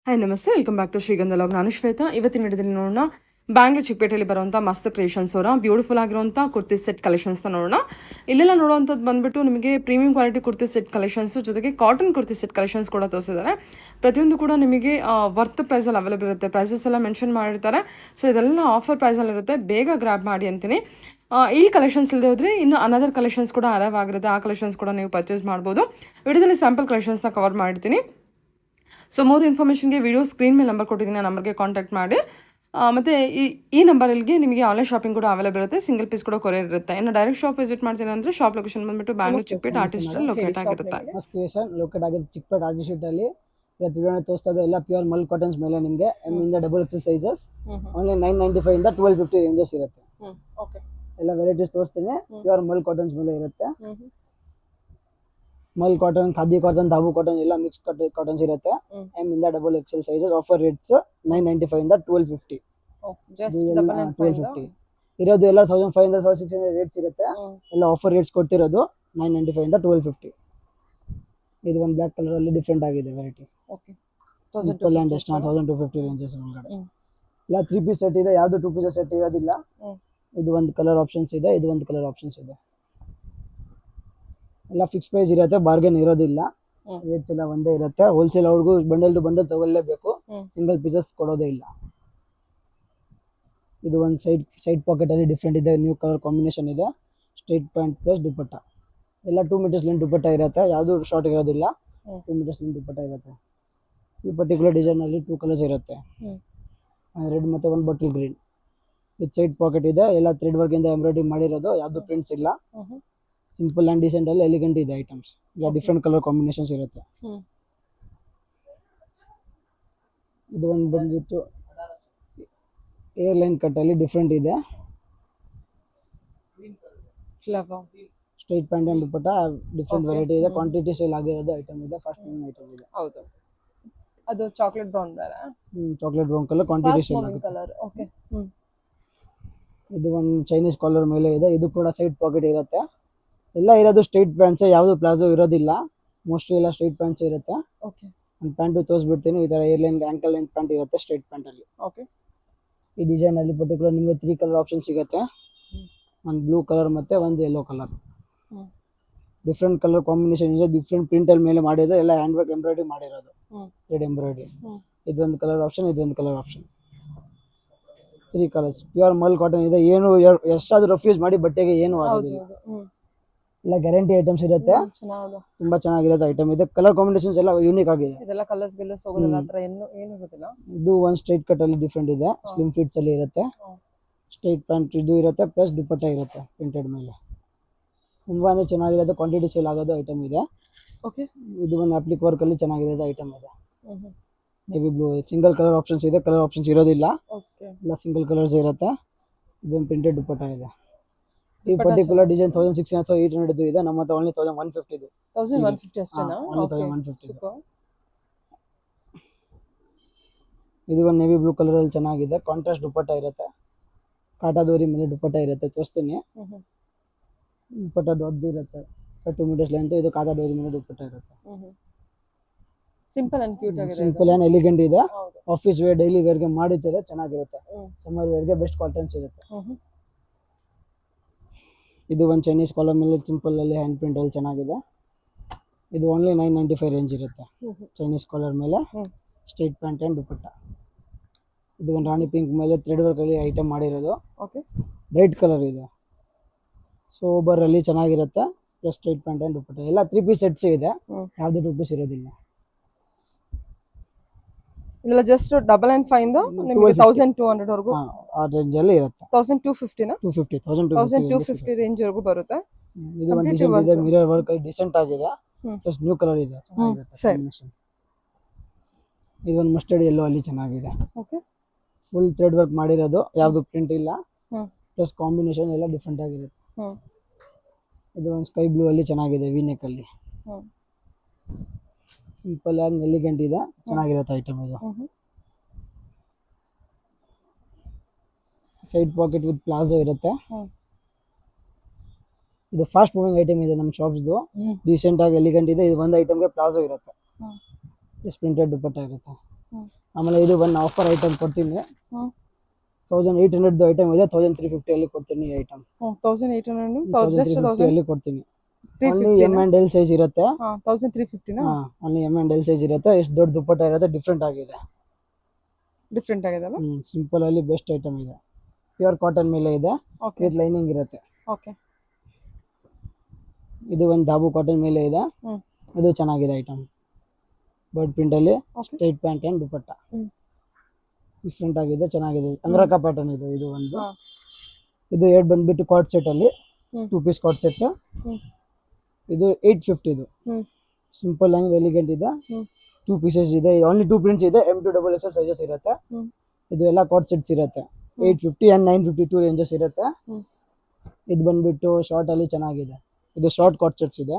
Hi ನಮಸ್ತೆ, welcome back to ಶ್ರೀಗಂಧ log. ನಾನು ಶ್ವೇತಾ. ಇವತ್ತಿನ ವಿಡಿಯೋದಲ್ಲಿ ನೋಡೋಣ ಬ್ಯಾಂಗ್ಳೂರ್ ಚಿಕ್ಕಪೇಟೆಯಲ್ಲಿ ಬರುವಂಥ ಮಸ್ತ್ ಕ್ರಿಯೇಷನ್ಸ್ ಅವರ ಬ್ಯೂಟಿಫುಲ್ ಆಗಿರುವಂಥ ಕುರ್ತಿ ಸೆಟ್ ಕಲೆಕ್ಷನ್ಸ್ನ ನೋಡೋಣ. ಇಲ್ಲೆಲ್ಲ ನೋಡುವಂಥದ್ದು ಬಂದುಬಿಟ್ಟು ನಿಮಗೆ premium quality kurti set collections ಜೊತೆಗೆ ಕಾಟನ್ ಕುರ್ತಿ ಸೆಟ್ ಕಲೆಕ್ಷನ್ಸ್ ಕೂಡ ತೋರಿಸಿದ್ದಾರೆ. ಪ್ರತಿಯೊಂದು ಕೂಡ ನಿಮಗೆ ವರ್ತ್ ಪ್ರೈಸಲ್ಲಿ ಅವೈಲೇಬಲ್ ಇರುತ್ತೆ. ಪ್ರೈಸಸ್ ಎಲ್ಲ ಮೆನ್ಷನ್ ಮಾಡಿರ್ತಾರೆ. ಸೊ ಇದೆಲ್ಲ ಆಫರ್ ಪ್ರೈಸಲ್ಲಿರುತ್ತೆ. ಬೇಗ ಗ್ರ್ಯಾಬ್ ಮಾಡಿ ಅಂತೀನಿ. ಈ ಕಲೆಕ್ಷನ್ಸ್ ಇಲ್ಲದೆ ಹೋದರೆ ಇನ್ನು ಅನದರ್ ಕಲೆಕ್ಷನ್ಸ್ ಕೂಡ ಅರೈವ್ ಆಗಿರುತ್ತೆ. ಆ ಕಲೆಕ್ಷನ್ಸ್ ಕೂಡ ನೀವು ಪರ್ಚೇಸ್ ಮಾಡ್ಬೋದು. ವಿಡಿಯೋದಲ್ಲಿ ಸ್ಯಾಂಪಲ್ ಕಲೆಕ್ಷನ್ಸ್ನ ಕವರ್ ಮಾಡಿರ್ತೀನಿ. ಸೊ ಮೋರ್ ಇನ್ಫಾರ್ಮೇಷನ್ಗೆ ವಿಡಿಯೋ ಸ್ಕ್ರೀನ್ ಮೇಲೆ ನಂಬರ್ ಕೊಟ್ಟಿದ್ದೀನಿ, ಆ ನಂಬರ್ಗೆ ಕಾಂಟ್ಯಾಕ್ಟ್ ಮಾಡಿ. ಮತ್ತು ಈ ನಂಬರಲ್ಲಿಗೆ ನಿಮಗೆ ಆನ್ಲೈನ್ ಶಾಪಿಂಗ್ ಕೂಡ ಅವೈಲೇಬಲ್ ಇರುತ್ತೆ. ಸಿಂಗಲ್ ಪೀಸ್ ಕೂಡ ಕೊರಿಯರ್ ಇರುತ್ತೆ. ಇನ್ನು ಡೈರೆಕ್ಟ್ ಶಾಪ್ ವಿಸಿಟ್ ಮಾಡ್ತೀನಿ ಅಂದರೆ ಶಾಪ್ ಲೊಕೇಶನ್ ಬಂದುಬಿಟ್ಟು ಬ್ಯಾಂಗ್ಳೂರ್ ಚಿಕ್ಕಪೇಟೆ ಆರ್ಟಿಸ್ಟಲ್ಲಿ ಲೊಕೇಟ್ ಆಗಿರುತ್ತೆ. ಕ್ರಿಯೇಷನ್ ಲೊಕೇಟ್ ಆಗಿದೆ ಚಿಕ್ಕಪೇಟೆ ಆರ್ಟಿಸ್ಟಲ್ಲಿ. ಇವತ್ತು ವಿಡಿಯೋ ತೋರಿಸ್ತಾ ಇದೆ ಎಲ್ಲ ಪ್ಯೂರ್ ಮಲ್ ಕಾಟನ್ಸ್ ಮೇಲೆ. ನಿಮಗೆ ಎಮ್ ಇಂದ ಡಬಲ್ ಎಕ್ಸೆಲ್ ಸೈಜಸ್ ಓನ್ಲಿ 995 ಇಂದ 1250 ರೇಂಜಸ್ ಇರುತ್ತೆ. ಎಲ್ಲ ವೆರೈಟೀಸ್ ತೋರಿಸ್ತೀನಿ. ಪ್ಯೂರ್ ಮಲ್ ಕಾಟನ್ಸ್ ಮೇಲೆ ಇರುತ್ತೆ. ಮಲ್ ಕಾಟನ್, ಖಾದಿ ಕಾಟನ್, ದಾಬು ಕಾಟನ್ ಎಲ್ಲ ಮಿಕ್ಸ್ ಕಾಟನ್ಸ್ ಇರುತ್ತೆ. ಎಮ್ ಇಂದ double XL sizes. Offer rates 995 ಇಂದ 1250. 1250 ಇರೋದು ಎಲ್ಲ 1500 1600 ರೇಟ್ಸ್ ಇರುತ್ತೆ. ಎಲ್ಲ ಆಫರ್ ರೇಟ್ಸ್ ಕೊಡ್ತಿರೋದು 995 ಇಂದ 1250. ಇದು ಒಂದು ಬ್ಲಾಕ್ ಕಲರ್ ಅಲ್ಲಿ ಡಿಫ್ರೆಂಟ್ ಆಗಿದೆ ವೆರೈಟಿ. ಸಿಂಪಲ್ ಅಂಡ್ ಎಷ್ಟು 1250 ರೇಂಜಸ್ ಒಳಗಡೆ. ಇಲ್ಲ 3 ಪೀಸ್ ಸೆಟ್ ಇದೆ, ಯಾವುದು 2 ಪೀಸ್ ಸೆಟ್ ಇರೋದಿಲ್ಲ. ಇದು ಒಂದು ಕಲರ್ ಆಪ್ಷನ್ಸ್ ಇದೆ, ಇದು ಒಂದು ಕಲರ್ ಆಪ್ಷನ್ಸ್ ಇದೆ. ಎಲ್ಲ ಫಿಕ್ಸ್ ಪ್ರೈಸ್ ಇರುತ್ತೆ, ಬಾರ್ಗೇನ್ ಇರೋದಿಲ್ಲ. ರೇಟ್ಸ್ ಎಲ್ಲ ಒಂದೇ ಇರುತ್ತೆ. ಹೋಲ್ಸೇಲ್ ಅವ್ರಿಗೂ ಬಂಡಲ್ ಟು ಬಂಡಲ್ ತಗೊಳ್ಳೇಬೇಕು, ಸಿಂಗಲ್ ಪೀಸಸ್ ಕೊಡೋದೇ ಇಲ್ಲ. ಇದು ಒಂದು ಸೈಡ್ ಪಾಕೆಟ್ ಅಲ್ಲಿ ಡಿಫ್ರೆಂಟ್ ಇದೆ, ನ್ಯೂ ಕಲರ್ ಕಾಂಬಿನೇಷನ್ ಇದೆ. Straight pant plus dupatta. ಎಲ್ಲ 2 ಮೀಟರ್ಸ್ ಲೆಂತ್ ದುಪ್ಪಟ್ಟ ಇರುತ್ತೆ, ಯಾವುದು ಶಾರ್ಟ್ ಇರೋದಿಲ್ಲ. 2 ಮೀಟರ್ಸ್ ಲೆಂತ್ ದುಪ್ಪಟ್ಟ ಇರುತ್ತೆ. ಈ ಪರ್ಟಿಕ್ಯುಲರ್ ಡಿಸೈನ್ ಅಲ್ಲಿ 2 ಕಲರ್ಸ್ ಇರುತ್ತೆ, ರೆಡ್ ಮತ್ತೆ ಒಂದು bottle green. With side packet ಇದೆ, ಎಲ್ಲ ಥ್ರೆಡ್ ವರ್ಕ್ ಇಂದ ಎಂಬ್ರಾಯ್ಡರಿ ಮಾಡಿರೋದು, ಯಾವುದು ಪ್ರಿಂಟ್ಸ್ ಇಲ್ಲ. ಸಿಂಪಲ್ ಅಂಡ್ ಡಿಸೆಂಟ್ ಅಲ್ಲಿ ಎಲಿಗೆಂಟ್ ಇದೆ ಐಟಮ್ಸ್. ಇಲ್ಲ ಡಿಫ್ರೆಂಟ್ ಕಲರ್ ಕಾಂಬಿನೇಷನ್ಸ್ ಇರುತ್ತೆ. ಇದು ಒಂದು ಬಂದ್ಬಿಟ್ಟು ಏರ್ ಲೈನ್ ಕಟ್ ಅಲ್ಲಿ ಡಿಫ್ರೆಂಟ್ ಇದೆ. Straight pant and dupatta different variety ಇದೆ. ಕ್ವಾಂಟಿಟಿ ಸೇಲ್ ಆಗಿರೋದು ಐಟಮ್ ಇದೆ. ಫಸ್ಟ್ ಐಟಮ್ ಇದೆ. ಹೌದು, ಅದು ಚಾಕ್ಲೇಟ್ ಬ್ರೌನ್ ಬೇರೆ. Chocolate brown colour quantity sale ಆಗಿದೆ. Colour okay. ಇದು ಒಂದು ಚೈನೀಸ್ ಕಾಲರ್ ಮೇಲೆ ಇದೆ. ಇದು ಕೂಡ ಸೈಡ್ ಪಾಕೆಟ್ ಇರುತ್ತೆ. ಎಲ್ಲ ಇರೋದು ಸ್ಟ್ರೈಟ್ ಪ್ಯಾಂಟ್ಸ್, ಯಾವುದು ಪ್ಲಾಜೋ ಇರೋದಿಲ್ಲ. ಮೋಸ್ಟ್ಲಿ ಎಲ್ಲ ಸ್ಟ್ರೈಟ್ ಪ್ಯಾಂಟ್ಸ್ ಇರುತ್ತೆ. ಓಕೆ. ಒಂದು ಪ್ಯಾಂಟು ತೋರಿಸ್ಬಿಡ್ತೀನಿ. ಈ ಥರ ಏರ್ಲೈನ್ ಆ್ಯಂಕಲ್ ಲೆಂತ್ ಪ್ಯಾಂಟ್ ಇರುತ್ತೆ ಸ್ಟ್ರೈಟ್ ಪ್ಯಾಂಟಲ್ಲಿ. ಓಕೆ. ಈ ಡಿಸೈನ್ ಅಲ್ಲಿ ಪರ್ಟಿಕ್ಯುಲರ್ ನಿಮಗೆ 3 ಕಲರ್ ಆಪ್ಷನ್ ಸಿಗುತ್ತೆ. ಒಂದು ಬ್ಲೂ ಕಲರ್ ಮತ್ತೆ ಒಂದು yellow colour. Different colour combination ಇದೆ. ಡಿಫ್ರೆಂಟ್ ಪ್ರಿಂಟಲ್ ಮೇಲೆ ಮಾಡಿರೋದು, ಎಲ್ಲ ಹ್ಯಾಂಡ್ ವರ್ಕ್ ಎಂಬ್ರಾಯ್ಡರಿ ಮಾಡಿರೋದು, ಥ್ರೆಡ್ ಎಂಬ್ರಾಯ್ಡರಿ. ಇದೊಂದು ಕಲರ್ ಆಪ್ಷನ್, ಇದೊಂದು colour option. 3 colours. Pure mul cotton ಇದೆ. ಏನು ಎಷ್ಟಾದ್ರೂ ರಫ್ ಯೂಸ್ ಮಾಡಿ ಬಟ್ಟೆಗೆ ಏನು ಆಗೋದಿಲ್ಲ. ಎಲ್ಲ ಗ್ಯಾರಂಟಿ ಐಟಮ್ಸ್ ಇರುತ್ತೆ. ತುಂಬಾ ಚೆನ್ನಾಗಿರುತ್ತೆ ಐಟಮ್ ಇದೆ. ಕಲರ್ ಕಾಂಬಿನೇಷನ್ಸ್ ಎಲ್ಲ ಯೂನಿಕ್ ಆಗಿದೆ. ಇದೆಲ್ಲ ಕಲರ್ಸ್ ಗಿಲ್ಲರ್ಸ್ ಹೋಗೋದಿಲ್ಲ, ಹತ್ರ ಏನು ಇರೋದಿಲ್ಲ. ಇದು ಒಂದು ಸ್ಟ್ರೈಟ್ ಕಟ್ ಅಲ್ಲಿ ಡಿಫ್ರೆಂಟ್ ಇದೆ. ಸ್ಲಿಮ್ ಫಿಟ್ಸ್ ಅಲ್ಲಿ ಇರುತ್ತೆ. ಸ್ಟ್ರೈಟ್ ಪ್ಯಾಂಟ್ ಇದು ಇರುತ್ತೆ, ಪ್ಲಸ್ ದುಪ್ಪಟ್ಟ ಇರುತ್ತೆ ಪ್ರಿಂಟೆಡ್ ಮೇಲೆ. ತುಂಬಾ ಚೆನ್ನಾಗಿರೋದು, ಕ್ವಾಂಟಿಟಿ ಸೇಲ್ ಆಗೋದು ಐಟಮ್ ಇದೆ. ಓಕೆ. ಇದು ಒಂದು ಅಪ್ಲಿಕ್ ವರ್ಕ್ ಅಲ್ಲಿ ಚೆನ್ನಾಗಿರೋದು ಐಟಮ್ ಇದೆ. Navy blue single colour options ಇದೆ, ಕಲರ್ ಆಪ್ಷನ್ಸ್ ಇರೋದಿಲ್ಲ. ಎಲ್ಲ ಸಿಂಗಲ್ ಕಲರ್ಸ್ ಇರುತ್ತೆ. ಇದೊಂದು ಪ್ರಿಂಟೆಡ್ ದುಪ್ಪಟ್ಟ ಇದೆ. ಈ ಪರ್ಟಿಕ್ಯುಲರ್ ಡಿಸೈನ್ 1600 ಅಥವಾ 800 ಇದೆ. ನಮ್ಮ ಹತ್ರ ಓನ್ಲಿ 1150 ಇದು. 1150 ಅಷ್ಟೇನಾ? ಓನ್ಲಿ 1150. ಇದು ಒಂದು ನೇವಿ ಬ್ಲೂ ಕಲರ್ ಅಲ್ಲಿ ಚೆನ್ನಾಗಿದೆ. ಕಾಂಟ್ರಾಸ್ಟ್ ದುಪ್ಪಟ್ಟ ಇರುತ್ತೆ. ಕಾಟಾದೋರಿ ಮೇಲೆ ದುಪ್ಪಟ್ಟ ಇರುತ್ತೆ, ತೋರಿಸ್ತೀನಿ. ದುಪ್ಪಟ್ಟ ದೊಡ್ಡದು ಇರುತ್ತೆ, 2 ಮೀಟರ್ಸ್ ಲೆಂತ್. ಇದು ಕಾಟಾದೋರಿ ಮೇಲೆ ದುಪ್ಪಟ್ಟ ಇರುತ್ತೆ. ಸಿಂಪಲ್ ಅಂಡ್ ಕ್ಯೂಟ್ ಆಗಿದೆ. ಸಿಂಪಲ್ ಅಂಡ್ ಎಲಿಗೆಂಟ್ ಇದೆ. ಆಫೀಸ್ ವೇರ್, ಡೈಲಿ ವೇರ್ಗೆ ಮಾಡಿದ್ರೆ ಚೆನ್ನಾಗಿರುತ್ತೆ. ಸಮ್ಮರ್ ವೇರ್ಗೆ ಬೆಸ್ಟ್ ಕಾಟನ್ಸ್ ಇರುತ್ತೆ. ಇದು ಒಂದು ಚೈನೀಸ್ ಕಾಲರ್ ಮೇಲೆ ಸಿಂಪಲ್ ಅಲ್ಲಿ ಹ್ಯಾಂಡ್ ಪ್ರಿಂಟ್ ಅಲ್ಲಿ ಚೆನ್ನಾಗಿದೆ. ಇದು ಓನ್ಲಿ 995 ರೇಂಜ್ ಇರುತ್ತೆ. ಚೈನೀಸ್ ಕಾಲರ್ ಮೇಲೆ ಸ್ಟ್ರೈಟ್ ಪ್ಯಾಂಟ್ ಅಂಡ್ ದುಪ್ಪಟ್ಟ. ಇದು ಒಂದು ರಾಣಿ ಪಿಂಕ್ ಮೇಲೆ ಥ್ರೆಡ್ ವರ್ಕ್ ಅಲ್ಲಿ ಐಟಮ್ ಮಾಡಿರೋದು. ಓಕೆ. ಬ್ರೈಟ್ ಕಲರ್ ಇದೆ, ಸೋಬರ್ ಅಲ್ಲಿ ಚೆನ್ನಾಗಿರುತ್ತೆ. ಪ್ಲಸ್ ಸ್ಟ್ರೈಟ್ ಪ್ಯಾಂಟ್ ಅಂಡ್ ದುಪ್ಪಟ್ಟ. ಎಲ್ಲ 3 ಪೀಸ್ ಸೆಟ್ಸ್ ಇದೆ, ಯಾವ್ದು 2 ಪೀಸ್ ಇರೋದಿಲ್ಲ. ಇದೆಲ್ಲ ಜಸ್ಟ್ 995 ಇಂದ ನಿಮಗೆ 1200 ವರೆಗೂ ಆ ರೇಂಜ್ ಅಲ್ಲಿ ಇರುತ್ತೆ. 1250 ನಾ? 250 1250 ರೇಂಜ್ ವರೆಗೂ ಬರುತ್ತೆ. ಇದು ಒಂದು ಡಿಸೈನ್ ಇದೆ, ಮಿರರ್ ವರ್ಕ್ ಡಿಸೆಂಟ್ ಆಗಿದೆ. ಪ್ಲಸ್ ನ್ಯೂ ಕಲರ್ ಇದೆ. ಇದು ಒಂದು ಮಸ್ಟರ್ಡ್ ಯೆಲ್ಲೋ ಅಲ್ಲಿ ಚೆನ್ನಾಗಿದೆ. ಓಕೆ. ಫುಲ್ ಥ್ರೆಡ್ ವರ್ಕ್ ಮಾಡಿರೋದು, ಯಾವುದು ಪ್ರಿಂಟ್ ಇಲ್ಲ. ಪ್ಲಸ್ ಕಾಂಬಿನೇಷನ್ ಎಲ್ಲ ಡಿಫ್ರೆಂಟ್ ಆಗಿರುತ್ತೆ. ಇದು ಒಂದು ಸ್ಕೈ ಬ್ಲೂ ಅಲ್ಲಿ ಚೆನ್ನಾಗಿದೆ, ವಿ ನೆಕ್ ಅಲ್ಲಿ. ಸಿಂಪಲ್ ಆಗಿ ಎಲಿಗೆಂಟ್ ಇದೆ, ಚೆನ್ನಾಗಿರುತ್ತೆ ಐಟಮ್ ಇದು. ಸೈಡ್ ಪಾಕೆಟ್ ವಿತ್ ಪ್ಲಾಜೋ ಇರುತ್ತೆ. ಇದು ಫಾಸ್ಟ್ ಮೂವಿಂಗ್ ಐಟಮ್ ಇದೆ ನಮ್ಮ ಶಾಪ್ಸ್ದು. ಡೀಸೆಂಟ್ ಆಗಿ ಎಲಿಗೆಂಟ್ ಇದೆ. ಇದು ಒಂದು ಐಟಮ್ಗೆ ಪ್ಲಾಜೋ ಇರುತ್ತೆ, ಪ್ರಿಂಟೆಡ್ ದುಪ್ಪಟ್ಟ ಇರುತ್ತೆ. ಆಮೇಲೆ ಇದು ಒಂದು ಆಫರ್ ಐಟಮ್ ಕೊಡ್ತೀನಿ. 1800 ಐಟಮ್ ಇದೆ, 1350 ಅಲ್ಲಿ ಕೊಡ್ತೀನಿ ಈ ಐಟಮ್. 1800 ಅಲ್ಲಿ ಕೊಡ್ತೀನಿ. Only M and L size ಇರುತ್ತೆ. 1350 only M and L size ಇರುತ್ತೆ. ಎಷ್ಟು ದೊಡ್ಡ ದುಪ್ಪಟ್ಟ ಇರುತ್ತೆ, ಡಿಫ್ರೆಂಟ್ ಆಗಿದೆ. ಸಿಂಪಲ್ ಅಲ್ಲಿ ಬೆಸ್ಟ್ ಐಟಮ್ ಇದೆ. ಪ್ಯೂರ್ ಕಾಟನ್ ಮೇಲೆ ಇದೆ, ವಿತ್ ಲೈನಿಂಗ್ ಇರುತ್ತೆ. ಇದು ಒಂದು ದಾಬು ಕಾಟನ್ ಮೇಲೆ ಇದೆ. ಇದು ಚೆನ್ನಾಗಿದೆ ಐಟಮ್. ಬರ್ಡ್ ಪ್ರಿಂಟ್ ಅಲ್ಲಿ straight pant and dupatta different ಆಗಿದೆ, ಚೆನ್ನಾಗಿದೆ. ಅಂಗ್ರಕ ಪ್ಯಾಟರ್ನ್ ಇದೆ. ಇದು ಒಂದು ಇದು ಎರಡು ಬಂದ್ಬಿಟ್ಟು ಕಾರ್ಡ್ ಸೆಟ್ ಅಲ್ಲಿ 2 ಪೀಸ್ ಕಾರ್ಡ್ ಸೆಟ್. ಇದು 850. ಇದು ಸಿಂಪಲ್ ಅಂಡ್ ಎಲಿಗೆಂಟ್ ಇದೆ. 2 ಪೀಸಸ್ ಇದೆ. ಓನ್ಲಿ 2 ಪ್ರಿಂಟ್ಸ್ ಇದೆ. M2 XXL ಸೈಜಸ್ ಇರುತ್ತೆ. ಇದು ಎಲ್ಲ ಕಾರ್ಡ್ ಸೆಟ್ಸ್ ಇರುತ್ತೆ. 850 and 952 ರೇಂಜಸ್ ಇರುತ್ತೆ. ಇದು ಬಂದ್ಬಿಟ್ಟು ಶಾರ್ಟ್ ಅಲ್ಲಿ ಚೆನ್ನಾಗಿದೆ. ಇದು ಶಾರ್ಟ್ ಕಾರ್ಡ್ ಸೆಟ್ಸ್ ಇದೆ.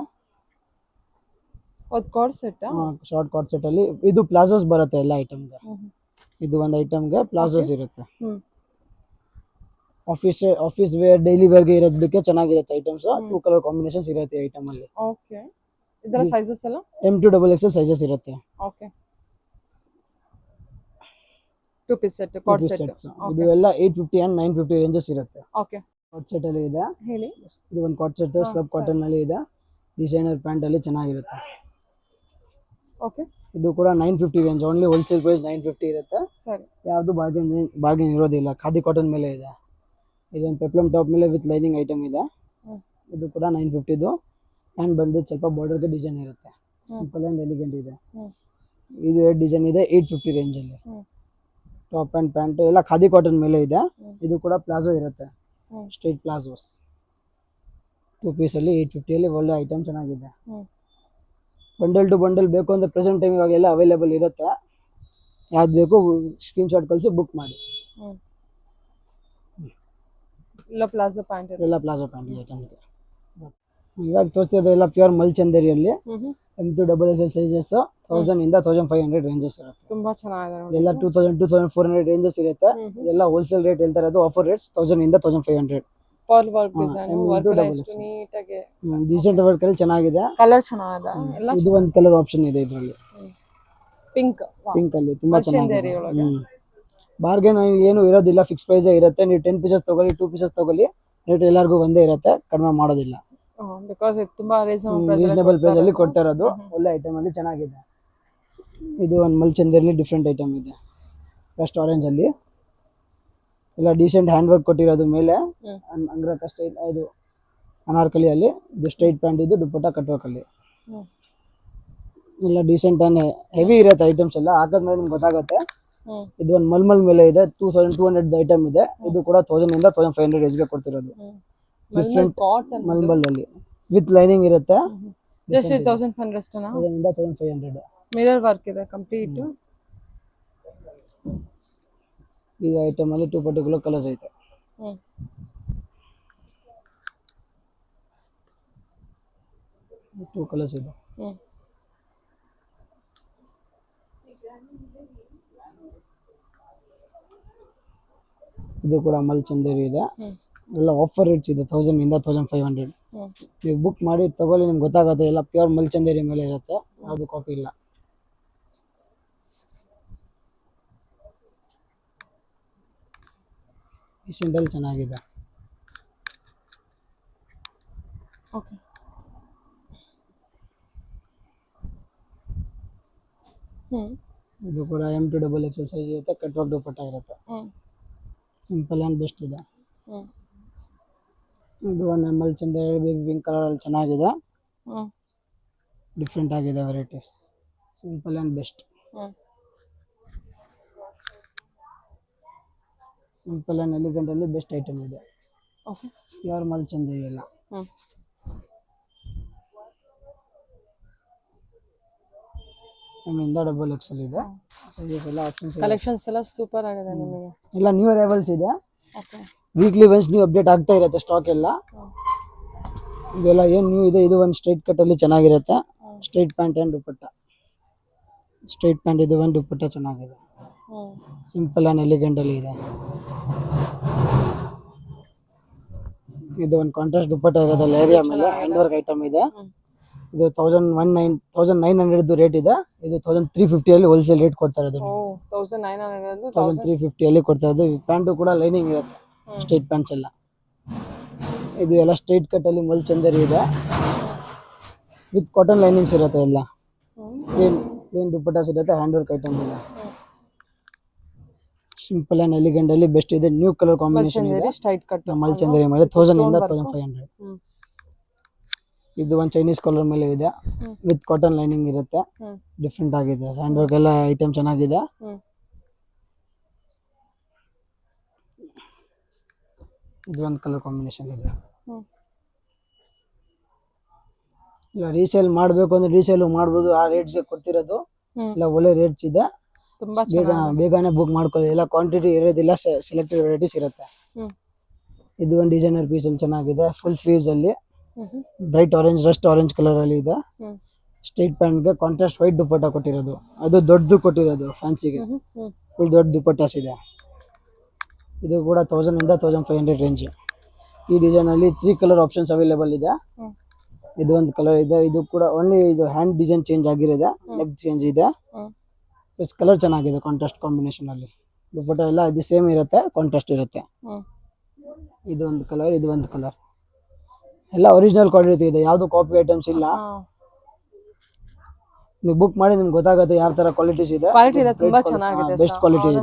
ಶಾರ್ಟ್ ಕಾರ್ಡ್ ಸೆಟ್ ಅಲ್ಲಿ ಇದು ಪ್ಲಾಜೋಸ್ ಬರುತ್ತೆ ಎಲ್ಲ ಐಟಮ್ಗೆ. ಇದು ಒಂದು ಐಟಮ್ಗೆ ಪ್ಲಾಜೋಸ್ ಇರುತ್ತೆ. ಆಫೀಸ್ ವೇರ್, ಡೈಲಿ ವೇರ್ಗೆ ಇರೋದಕ್ಕೆ ಚೆನ್ನಾಗಿರುತ್ತೆ ಐಟಮ್ಸ್. 2 ಕಲರ್ ಕಾಂಬಿನೇಷನ್ಸ್ ಇರುತ್ತೆ ಐಟಮ್ ಅಲ್ಲಿ. ಇದರ ಸೈಜಸ್ ಎಲ್ಲ M2 XXL ಸೈಜಸ್ ಇರುತ್ತೆ. 2 ಪೀಸ್ ಸೆಟ್ ಕಾರ್ಡ್ ಸೆಟ್. ಇದು ಎಲ್ಲ 850 and 950 ರೇಂಜಸ್ ಇರುತ್ತೆ. ಕಾರ್ಡ್ ಸೆಟ್ ಅಲ್ಲಿ ಇದೆ. ಹೇಳಿ. ಇದು ಒಂದು ಕಾರ್ಡ್ ಸೆಟ್ ಸ್ಲಬ್ ಕಾಟನ್ ಅಲ್ಲಿ ಇದೆ. ಡಿಸೈನರ್ ಪ್ಯಾಂಟ್ ಅಲ್ಲಿ ಚೆನ್ನಾಗಿರುತ್ತೆ. ಇದು ಕೂಡ 950 ರೇಂಜ್. ಓನ್ಲಿ ಹೋಲ್ಸೇಲ್ ಪ್ರೈಸ್ 950 ಇರುತ್ತೆ. ಯಾವುದು ಬಾರ್ಗೇನ್ ಇರೋದಿಲ್ಲ. ಖಾದಿ ಕಾಟನ್ ಮೇಲೆ ಇದೆ. ಇದೊಂದು ಪೆಪ್ಲಮ್ ಟಾಪ್ ಮೇಲೆ ವಿತ್ ಲೈನಿಂಗ್ ಐಟಮ್ ಇದೆ. ಇದು ಕೂಡ 950. ಹ್ಯಾಂಡ್ ಬಂದ್ಬಿಟ್ಟು ಸ್ವಲ್ಪ ಬಾರ್ಡರ್ಗೆ ಡಿಸೈನ್ ಇರುತ್ತೆ. ಸಿಂಪಲ್ ಆ್ಯಂಡ್ ಎಲಿಗೆಂಟ್ ಇದೆ. ಇದು ಎರಡು ಡಿಸೈನ್ ಇದೆ 850 ರೇಂಜಲ್ಲಿ. ಟಾಪ್ ಆ್ಯಂಡ್ ಪ್ಯಾಂಟ್ ಎಲ್ಲ ಖಾದಿ ಕಾಟನ್ ಮೇಲೆ ಇದೆ. ಇದು ಕೂಡ ಪ್ಲಾಜೋ ಇರುತ್ತೆ, ಸ್ಟ್ರೈಟ್ ಪ್ಲಾಜೋಸ್. 2 ಪೀಸಲ್ಲಿ 850 ಒಳ್ಳೆ ಐಟಮ್ ಚೆನ್ನಾಗಿದೆ. ಬಂಡಲ್ ಟು ಬಂಡಲ್ ಬೇಕು ಅಂದರೆ ಪ್ರೆಸೆಂಟ್ ಟೈಮ್ ಇವಾಗೆಲ್ಲ ಅವೈಲೇಬಲ್ ಇರುತ್ತೆ. ಯಾವ್ದು ಬೇಕು ಸ್ಕ್ರೀನ್ಶಾಟ್ ಕಳಿಸಿ ಬುಕ್ ಮಾಡಿ. ಎಲ್ಲ ಪ್ಲಾಜೋ ಪ್ಯಾಂಟ್ ಐಟಮ್ಗೆ. ಇವಾಗ ತೋರಿಸ್ತಿದ್ರೆ ಎಲ್ಲ ಪ್ಯೂರ್ ಮಲ್ಚಂದೇರಿಯಲ್ಲಿ M2 XXL ಸೈಜಸ್ 1000 ಇಂದ 1500 ರೇಂಜಸ್ ಇರುತ್ತೆ. ತುಂಬಾ ಚೆನ್ನಾಗಿದೆ. ಎಲ್ಲ 2000 2400 ರೇಂಜಸ್ ಇರುತ್ತೆ. ಇದೆಲ್ಲ ಹೋಲ್ಸೇಲ್ ರೇಟ್ ಹೇಳ್ತಾ ಇರೋದು. ಆಫರ್ ರೇಟ್ 1000 ಇಂದ 1500. ಪರ್ಲ್ ವರ್ಕ್ ಡಿಸೈನ್ ವರ್ಕ್ ಎಷ್ಟು ನೀಟಾಗಿ ಡೀಸೆಂಟ್ ವರ್ಕ್ ಅಲ್ಲಿ ಚೆನ್ನಾಗಿದೆ. ಕಲರ್ ಚೆನ್ನಾಗಿದೆ. ಎಲ್ಲ ಇದು ಒಂದು ಕಲರ್ ಆಪ್ಷನ್ ಇದೆ ಇದರಲ್ಲಿ. ಪಿಂಕ್ ಅಲ್ಲಿ ತುಂಬಾ ಚೆನ್ನಾಗಿದೆ. ಬಾರ್ಗೇನ್ ಏನು ಇರೋದಿಲ್ಲ, ಫಿಕ್ಸ್ ಪ್ರೈಸ್ ಇರುತ್ತೆ. ನೀವು 10 ಪೀಸಸ್ ತಗೊಳ್ಳಿ, 2 ಪೀಸಸ್ ತಗೊಳ್ಳಿ, ರೇಟ್ ಎಲ್ಲರಿಗೂ ಒಂದೇ ಇರುತ್ತೆ, ಕಡಿಮೆ ಮಾಡೋದಿಲ್ಲ. ಬಿಕಾಸ್ ಇದು ತುಂಬಾ ರೀಸನಬಲ್ ಪ್ರೈಸ್ ಅಲ್ಲಿ ಕೊಡ್ತಾ ಇರೋದು. ಒಳ್ಳೆ ಐಟಮ್ ಅಲ್ಲಿ ಚೆನ್ನಾಗಿದೆ. ಇದು ಒಂದು ಮಲ್ಚಂದೇರಿಯಲ್ಲಿ ಡಿಫ್ರೆಂಟ್ ಐಟಮ್ ಇದೆ. ಫಸ್ಟ್ ಆರೆಂಜ್ ಅಲ್ಲಿ ಎಲ್ಲ ಡೀಸೆಂಟ್ ಹ್ಯಾಂಡ್ ವರ್ಕ್ ಕೊಟ್ಟಿರೋದು. ಮೇಲೆ ಅಂಗ್ರಕ ಸ್ಟೈಲ್, ಇದು ಅನಾರ್ಕಲಿ ಅಲ್ಲಿ. ಇದು ಸ್ಟ್ರೈಟ್ ಪ್ಯಾಂಟ್, ಇದು ದುಪ್ಪಟ್ಟ ಕಟ್ ವರ್ಕ್ ಅಲ್ಲಿ. ಎಲ್ಲ ಡೀಸೆಂಟ್ ಆಗಿ ಹೆವಿ ಇರುತ್ತೆ ಐಟಮ್ಸ್ ಎಲ್ಲ. ಹಾಕಿದ್ಮೇಲೆ ನಿಮ್ಗೆ ಗೊತ್ತಾಗುತ್ತೆ. ಇದು ಒಂದು ಮಲ್ಮಲ್ ಮೇಲೆ ಇದೆ. 2200 ಐಟಮ್ ಇದೆ. ಇದು ಕೂಡ 1000 ಇಂದ 1500 ರೇಂಜ್ಗೆ ಕೊಡ್ತಿರೋದು. ಡಿಫ್ರೆಂಟ್ ಮಲ್ಮಲ್ ಅಲ್ಲಿ ವಿತ್ ಲೈನಿಂಗ್ ಇರುತ್ತೆ. ಜಸ್ಟ್ 1500 ಅಷ್ಟೇನಾ? 1000 ಇಂದ 1500. ಮಿರರ್ ವರ್ಕ್ ಇದೆ ಕಂಪ್ಲೀಟ್. ಈ ಐಟಮ್ ಅಲ್ಲಿ 2 ಪರ್ಟಿಕ್ಯುಲರ್ ಕಲರ್ಸ್ ಐತೆ. 2 ಕಲರ್ಸ್ ಇದೆ. ಇದು ಕೂಡ ಮಲ್ಚಂದೇರಿ ಇದೆ. ಎಲ್ಲ ಆಫರ್ ರೇಟ್ಸ್ ಇದೆ. 1000 ಇಂದ 1500. ನೀವು ಬುಕ್ ಮಾಡಿ ತಗೊಳ್ಳಿ, ನಿಮ್ಗೆ ಗೊತ್ತಾಗುತ್ತೆ. ಎಲ್ಲ ಪ್ಯೂರ್ ಮಲ್ಚಂದೇರಿ ಮೇಲೆ ಇರುತ್ತೆ, ಯಾವುದು ಕಾಪಿ ಇಲ್ಲ. ಈ ಸಿಂಡಲ್ ಚೆನ್ನಾಗಿದೆ. ಇದು ಕೂಡ M2 XXL ಸೈಜ್ ಇರುತ್ತೆ. ಕಟ್ ವರ್ಕ್ ದುಪ್ಪಟ್ಟ ಇರುತ್ತೆ. ಸಿಂಪಲ್ ಆ್ಯಂಡ್ ಬೆಸ್ಟ್ ಇದೆ. ಇದು ಒಂದು ಮಲ್ಚಂದೇರಿ ಬೇಬಿ ಪಿಂಕ್ ಕಲರ್ ಅಲ್ಲಿ ಚೆನ್ನಾಗಿದೆ. ಡಿಫ್ರೆಂಟ್ ಆಗಿದೆ varieties. Simple and best. Simple and elegant ಅಲ್ಲಿ ಬೆಸ್ಟ್ ಐಟಮ್ ಇದೆ. ಪ್ಯೂರ್ ಮಲ್ಚಂದೇರಿ ಎಲ್ಲ. M ಇಂದ XXL ಇದೆ. ಎಲ್ಲ ಆಪ್ಷನ್ಸ್ ಕಲೆಕ್ಷನ್ಸ್ ಎಲ್ಲ ಸೂಪರ್ ಆಗಿದೆ ನಿಮಗೆ. ಎಲ್ಲ ನ್ಯೂ ಅರೈವಲ್ಸ್ ಇದೆ. ವೀಕ್ಲಿ ಒನ್ಸ್ ನ್ಯೂ ಅಪ್ಡೇಟ್ ಆಗ್ತಾ ಇರುತ್ತೆ ಸ್ಟಾಕ್ ಎಲ್ಲ. ಇದೆಲ್ಲ ಏನು ನ್ಯೂ ಇದೆ. ಇದು ಒಂದು ಸ್ಟ್ರೈಟ್ ಕಟ್ ಅಲ್ಲಿ ಚೆನ್ನಾಗಿರುತ್ತೆ. Straight pant and dupatta. Straight pant, ಇದು ಒಂದು ದುಪ್ಪಟ್ಟ ಚೆನ್ನಾಗಿದೆ. ಸಿಂಪಲ್ ಆ್ಯಂಡ್ ಎಲಿಗೆಂಟ್ ಅಲ್ಲಿ ಇದೆ. ಇದು ಒಂದು ಕಾಂಟ್ರಾಸ್ಟ್ ದುಪ್ಪಟ್ಟ ಇರೋದಲ್ಲ, ಏರಿಯಾ ಮೇಲೆ ಹ್ಯಾಂಡ್ ವರ್ಕ್ ಐಟಮ್ ಇದೆ. ಇದು 1900 ರೇಟ್ ಇದೆ. ಇದು 1350 ಅಲ್ಲಿ ಹೋಲ್ಸೇಲ್ ರೇಟ್ ಕೊಡ್ತಾ ಇರೋದು. 1350 ಅಲ್ಲಿ ಕೊಡ್ತಾ ಇರೋದು. ಪ್ಯಾಂಟು ಕೂಡ ಲೈನಿಂಗ್ ಇರುತ್ತೆ, ಸ್ಟ್ರೈಟ್ ಪ್ಯಾಂಟ್ಸ್ ಎಲ್ಲ. ಇದು ಎಲ್ಲ ಸ್ಟ್ರೈಟ್ ಕಟ್ ಅಲ್ಲಿ ಮಲ್ ಚಂದೇರಿ ಇದೆ, ವಿತ್ ಕಾಟನ್ ಲೈನಿಂಗ್ಸ್ ಇರುತ್ತೆ ಎಲ್ಲ. ಪ್ಲೇನ್ ದುಪ್ಪಟ್ಟಾಸ್ ಇರುತ್ತೆ, ಹ್ಯಾಂಡ್ ವರ್ಕ್ ಐಟಮ್ ಇದೆ. ಸಿಂಪಲ್ ಅಂಡ್ ಎಲಿಗೆಂಟ್ ಅಲ್ಲಿ ಬೆಸ್ಟ್ ಇದೆ. ನ್ಯೂ ಕಲರ್ ಕಾಂಬಿನೇಷನ್ ಇದೆ. ಸ್ಟ್ರೈಟ್ ಕಟ್ ಮಲ್ ಚಂದೇರಿ ಮೇಲೆ 1000 ಇಂದ 1500. ಇದು ಒಂದು ಚೈನೀಸ್ ಕಲರ್ ಮೇಲೆ ಇದೆ, ವಿತ್ ಕಾಟನ್ ಲೈನಿಂಗ್ ಇರುತ್ತೆ. ಡಿಫ್ರೆಂಟ್ ಆಗಿದೆ, ಹ್ಯಾಂಡ್ ವರ್ಕ್ ಎಲ್ಲ ಐಟಮ್ ಚೆನ್ನಾಗಿದೆ. ಇದು ಒಂದು ಕಲರ್ ಕಾಂಬಿನೇಷನ್ ಇದೆ. ಇಲ್ಲ ರೀಸೇಲ್ ಮಾಡಬೇಕು ಅಂದ್ರೆ ರೀಸೇಲ್ ಮಾಡ್ಬೋದು, ಆ ರೇಟ್ಸ್ಗೆ ಕೊಡ್ತಿರೋದು. ಇಲ್ಲ ಒಳ್ಳೆ ರೇಟ್ಸ್ ಇದೆ, ಬೇಗನೆ ಬುಕ್ ಮಾಡ್ಕೊಳ್ಳಿ. ಎಲ್ಲ ಕ್ವಾಂಟಿಟಿ ಇರೋದಿಲ್ಲ, ಸೆಲೆಕ್ಟೆಡ್ ವೆರೈಟೀಸ್ ಇರುತ್ತೆ. ಇದು ಒಂದು ಡಿಸೈನರ್ ಪೀಸ್ ಅಲ್ಲಿ ಚೆನ್ನಾಗಿದೆ, ಫುಲ್ ಸ್ಲೀವ್ಸ್ ಅಲ್ಲಿ bright orange, Rust orange colour ಅಲ್ಲಿ ಇದೆ. ಸ್ಟ್ರೈಟ್ ಪ್ಯಾಂಟ್ಗೆ ಕಾಂಟ್ರಾಸ್ಟ್ ವೈಟ್ ದುಪ್ಪಟ್ಟ ಕೊಟ್ಟಿರೋದು, ಅದು ದೊಡ್ಡದು ಕೊಟ್ಟಿರೋದು ಫ್ಯಾನ್ಸಿಗೆ. ಫುಲ್ ದೊಡ್ಡ ದುಪ್ಪಟ್ಟಾಸ್ ಇದೆ. ಇದು ಕೂಡ 1000 ಇಂದ 1500 ರೇಂಜ್. ಈ ಡಿಸೈನ್ ಅಲ್ಲಿ 3 ಕಲರ್ ಆಪ್ಷನ್ಸ್ ಅವೈಲೇಬಲ್ ಇದೆ. ಇದು ಒಂದು ಕಲರ್ ಇದೆ, ಇದು ಕೂಡ ಓನ್ಲಿ ಇದು ಹ್ಯಾಂಡ್ ಡಿಸೈನ್ ಚೇಂಜ್ ಆಗಿರೋದೆ, ನೆಕ್ ಚೇಂಜ್ ಇದೆ. ಪ್ಲಸ್ ಕಲರ್ ಚೆನ್ನಾಗಿದೆ, ಕಾಂಟ್ರಾಸ್ಟ್ ಕಾಂಬಿನೇಷನ್ ಅಲ್ಲಿ. ದುಪ್ಪಟ್ಟ ಎಲ್ಲ ಇದು ಸೇಮ್ ಇರುತ್ತೆ, ಕಾಂಟ್ರಾಸ್ಟ್ ಇರುತ್ತೆ. ಇದು ಒಂದು ಕಲರ್, ಇದು ಒಂದು ಕಲರ್. ಎಲ್ಲ ಒರಿಜಿನಲ್ ಕ್ವಾಲಿಟಿ ಇದೆ, ಯಾವುದು ಕಾಪಿ ಐಟಮ್ಸ್ ಇಲ್ಲ. ನೀವು ಬುಕ್ ಮಾಡಿ ನಿಮ್ಗೆ ಗೊತ್ತಾಗುತ್ತೆ ಯಾವ ತರ ಕ್ವಾಲಿಟೀಸ್ ಇದೆ. ಕ್ವಾಲಿಟಿ ಇದೆ, ತುಂಬಾ ಚೆನ್ನಾಗಿದೆ, ಬೆಸ್ಟ್ ಕ್ವಾಲಿಟಿ ಇದೆ.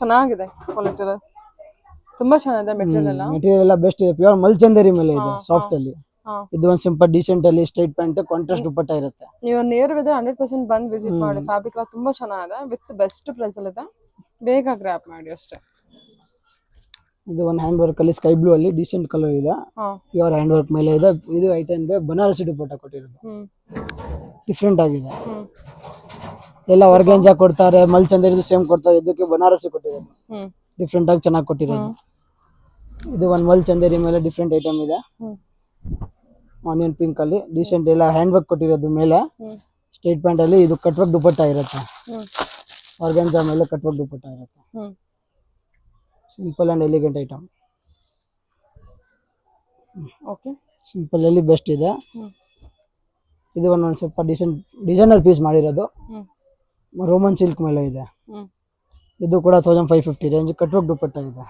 ಚೆನ್ನಾಗಿದೆ ಕ್ವಾಲಿಟಿ, ತುಂಬಾ ಚೆನ್ನಾಗಿದೆ. ಮೆಟೀರಿಯಲ್ ಎಲ್ಲ ಬೆಸ್ಟ್ ಇದೆ, ಪ್ಯೂರ್ ಮಲ್ಚಂದೇರಿ ಮೇಲೆ ಇದೆ, ಸಾಫ್ಟ್ ಅಲ್ಲಿ. ಇದು ಒಂದು ಸಿಂಪಲ್ ಡೀಸೆಂಟ್ ಅಲ್ಲಿ ಸ್ಟ್ರೈಟ್ ಪ್ಯಾಂಟ್, ಕಾಂಟ್ರಾಸ್ಟ್ ದುಪ್ಪಟ್ಟ ಇರುತ್ತೆ. ನೀವು ನೇರವಿದೆ 100% ಬಂದು ವಿಸಿಟ್ ಮಾಡಿ. ಫ್ಯಾಬ್ರಿಕ್ ತುಂಬಾ ಚೆನ್ನಾಗಿದೆ, ವಿತ್ ಬೆಸ್ಟ್ ಪ್ರೈಸ್ ಅಲ್ಲಿ ಇದೆ, ಬೇಗ ಗ್ರ್ಯಾಪ್ ಮಾಡಿ ಅಷ್ಟೇ. ಇದು ಒಂದು ಹ್ಯಾಂಡ್ ವರ್ಕ್ ಅಲ್ಲಿ ಸ್ಕೈ ಬ್ಲೂ ಅಲ್ಲಿ ಡೀಸೆಂಟ್ ಕಲರ್ ಇದೆ, ಪ್ಯೂರ್ ಹ್ಯಾಂಡ್ ವರ್ಕ್ ಮೇಲೆ ಇದೆ. ಇದು ಐಟಮ್ ಬನಾರಸಿ ದುಪ್ಪಟ್ಟ ಕೊಟ್ಟಿರೋದು, ಡಿಫ್ರೆಂಟ್ ಆಗಿದೆ. ಎಲ್ಲ ಆರ್ಗಾನ್ಜಾ ಕೊಡ್ತಾರೆ, ಮಲ್ಚಂದೇರಿ ಸೇಮ್ ಕೊಡ್ತಾರೆ, ಇದಕ್ಕೆ ಬನಾರಸಿ ಕೊಟ್ಟಿರೋದು, ಡಿಫ್ರೆಂಟ್ ಆಗಿ ಚೆನ್ನಾಗಿ ಕೊಟ್ಟಿರೋದು. ಇದು ಒಂದು ಮಲ್ ಚಂದೇರಿ ಮೇಲೆ ಡಿಫ್ರೆಂಟ್ ಐಟಮ್ ಇದೆ, ಆನಿಯನ್ ಪಿಂಕ್ ಅಲ್ಲಿ ಡೀಸೆಂಟ್ ಎಲ್ಲ ಹ್ಯಾಂಡ್ ವರ್ಕ್ ಕೊಟ್ಟಿರೋದು ಮೇಲೆ. ಸ್ಟ್ರೈಟ್ ಪ್ಯಾಂಟ್ ಅಲ್ಲಿ ಇದು ಕಟ್ ವರ್ಕ್ ದುಪ್ಪಟ್ಟ ಇರುತ್ತೆ, ಆರ್ಗಾನ್ಜಾ ಮೇಲೆ ಕಟ್ ವರ್ಕ್ ದುಪ್ಪಟ್ಟ ಇರುತ್ತೆ. Simple and elegant item. Simple ಅಲ್ಲಿ ಬೆಸ್ಟ್ ಇದೆ. ಇದು ಒಂದು ಸ್ವಲ್ಪ ಡೀಸೆಂಟ್ ಡಿಸೈನರ್ ಪೀಸ್ ಮಾಡಿರೋದು, ರೋಮನ್ ಸಿಲ್ಕ್ ಮೇಲೆ ಇದೆ. ಇದು ಕೂಡ 1550 ರೇಂಜ್, ಕಟ್ ವರ್ಕ್ ದುಪ್ಪಟ್ಟ ಇದೆ.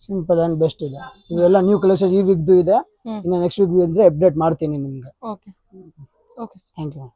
ಸಿಂಪಲ್ ಅಂಡ್ ಬೆಸ್ಟ್ ಇದೆ. ಇವೆಲ್ಲ ನ್ಯೂ ಕಲೆಕ್ಷನ್ ಈ ವೀಕ್ದು ಇದೆ. ಇನ್ನು ನೆಕ್ಸ್ಟ್ ವೀಕ್ ಅಂದ್ರೆ ಅಪ್ಡೇಟ್ ಮಾಡ್ತೀನಿ ನಿಮ್ಗೆ. Thank you.